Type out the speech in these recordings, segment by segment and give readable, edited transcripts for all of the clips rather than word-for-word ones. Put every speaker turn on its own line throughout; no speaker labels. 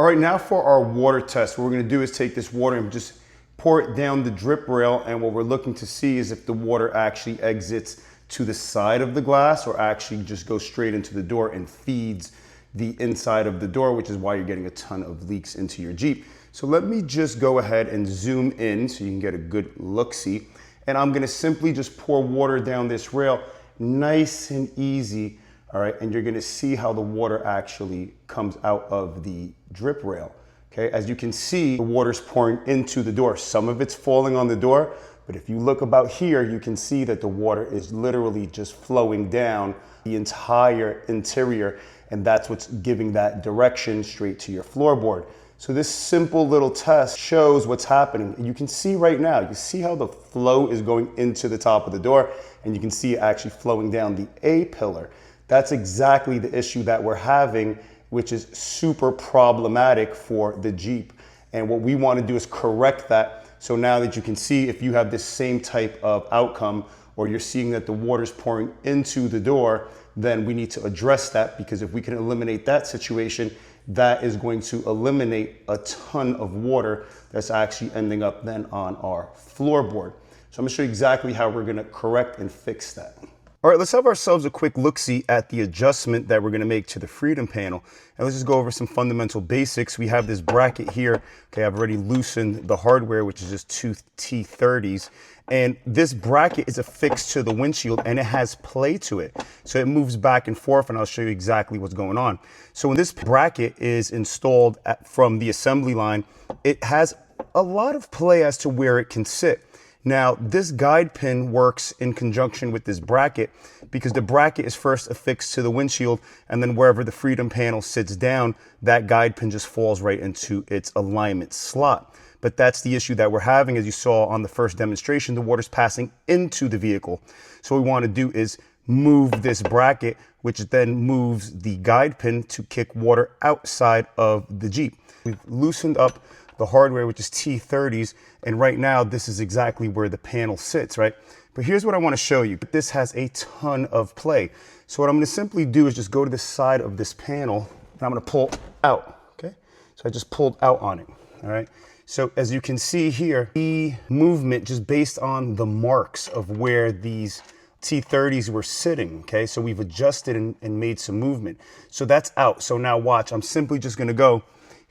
All right, now for our water test. What we're gonna do is take this water and just pour it down the drip rail, and what we're looking to see is if the water actually exits to the side of the glass or actually just goes straight into the door and feeds the inside of the door, which is why you're getting a ton of leaks into your Jeep. So let me just go ahead and zoom in so you can get a good look-see. And I'm gonna simply just pour water down this rail, nice and easy, all right? And you're gonna see how the water actually comes out of the drip rail, okay? As you can see, the water's pouring into the door. Some of it's falling on the door, but if you look about here, you can see that the water is literally just flowing down the entire interior, and that's what's giving that direction straight to your floorboard. So this simple little test shows what's happening. And you can see right now, you see how the flow is going into the top of the door, and you can see it actually flowing down the A-pillar. That's exactly the issue that we're having, which is super problematic for the Jeep. And what we want to do is correct that. So now that you can see if you have this same type of outcome, or you're seeing that the water's pouring into the door, then we need to address that, because if we can eliminate that situation, that is going to eliminate a ton of water that's actually ending up then on our floorboard. So I'm gonna show you exactly how we're gonna correct and fix that. All right, let's have ourselves a quick look-see at the adjustment that we're gonna make to the freedom panel. And let's just go over some fundamental basics. We have this bracket here. Okay, I've already loosened the hardware, which is just two T30s. And this bracket is affixed to the windshield and it has play to it. So it moves back and forth, and I'll show you exactly what's going on. So when this bracket is installed from the assembly line, it has a lot of play as to where it can sit. Now, this guide pin works in conjunction with this bracket because the bracket is first affixed to the windshield, and then wherever the freedom panel sits down, that guide pin just falls right into its alignment slot. But that's the issue that we're having. As you saw on the first demonstration, the water's passing into the vehicle. So what we want to do is move this bracket, which then moves the guide pin to kick water outside of the Jeep. We've loosened up the hardware, which is T30s, and right now this is exactly where the panel sits, right? But here's what I want to show you. This has a ton of play. So what I'm going to simply do is just go to the side of this panel, and I'm going to pull out, okay? So I just pulled out on it, all right? So as you can see here, the movement just based on the marks of where these T30s were sitting, okay? So we've adjusted and made some movement. So that's out. So now watch, I'm simply just going to go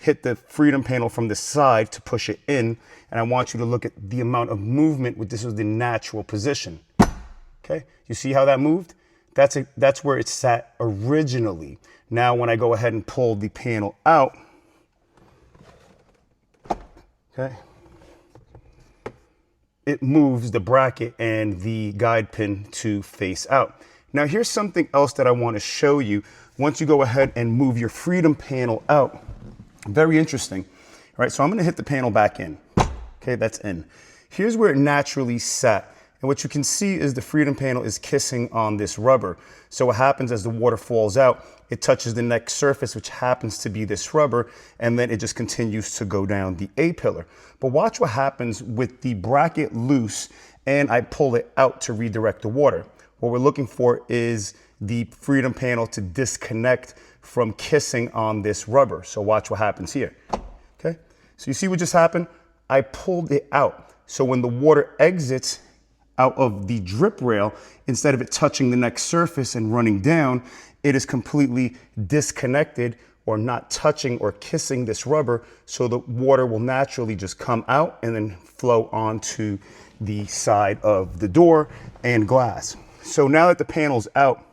hit the freedom panel from the side to push it in, and I want you to look at the amount of movement with this was the natural position. Okay, you see how that moved? That's where it sat originally. Now when I go ahead and pull the panel out, okay, it moves the bracket and the guide pin to face out. Now here's something else that I want to show you. Once you go ahead and move your freedom panel out, very interesting. All right, so I'm going to hit the panel back in. Okay, that's in. Here's where it naturally sat. And what you can see is the freedom panel is kissing on this rubber. So what happens as the water falls out, it touches the next surface, which happens to be this rubber, and then it just continues to go down the A-pillar. But watch what happens with the bracket loose and I pull it out to redirect the water. What we're looking for is the freedom panel to disconnect from kissing on this rubber. So watch what happens here. Okay, so you see what just happened? I pulled it out. So when the water exits out of the drip rail, instead of it touching the next surface and running down, it is completely disconnected or not touching or kissing this rubber. So the water will naturally just come out and then flow onto the side of the door and glass. So now that the panel's out,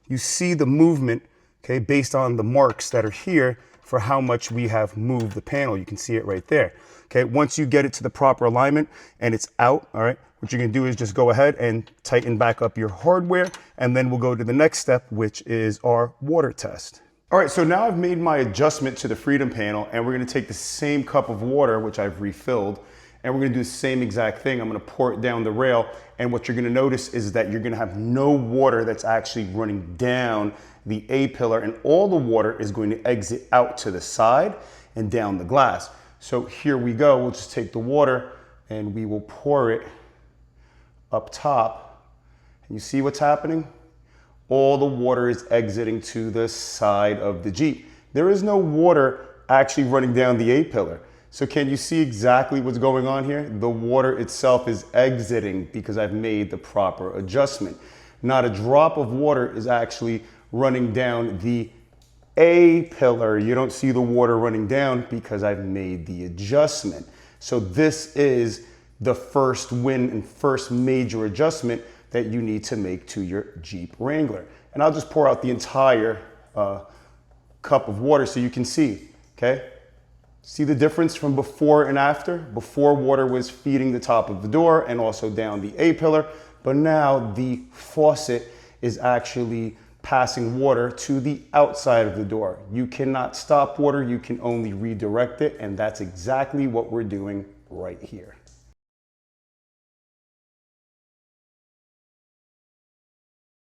you see the movement, okay, based on the marks that are here for how much we have moved the panel. You can see it right there. Okay, once you get it to the proper alignment and it's out, all right, what you're gonna do is just go ahead and tighten back up your hardware, and then we'll go to the next step, which is our water test. All right, so now I've made my adjustment to the freedom panel, and we're gonna take the same cup of water, which I've refilled, and we're gonna do the same exact thing. I'm gonna pour it down the rail, and what you're gonna notice is that you're gonna have no water that's actually running down the A-pillar, and all the water is going to exit out to the side and down the glass. So here we go. We'll just take the water and we will pour it up top. And you see what's happening? All the water is exiting to the side of the Jeep. There is no water actually running down the A-pillar. So can you see exactly what's going on here? The water itself is exiting because I've made the proper adjustment. Not a drop of water is actually running down the A-pillar. You don't see the water running down because I've made the adjustment. So this is the first win and first major adjustment that you need to make to your Jeep Wrangler. And I'll just pour out the entire cup of water so you can see, okay? See the difference from before and after? Before, water was feeding the top of the door and also down the A-pillar, but now the faucet is actually passing water to the outside of the door. You cannot stop water, you can only redirect it, and that's exactly what we're doing right here.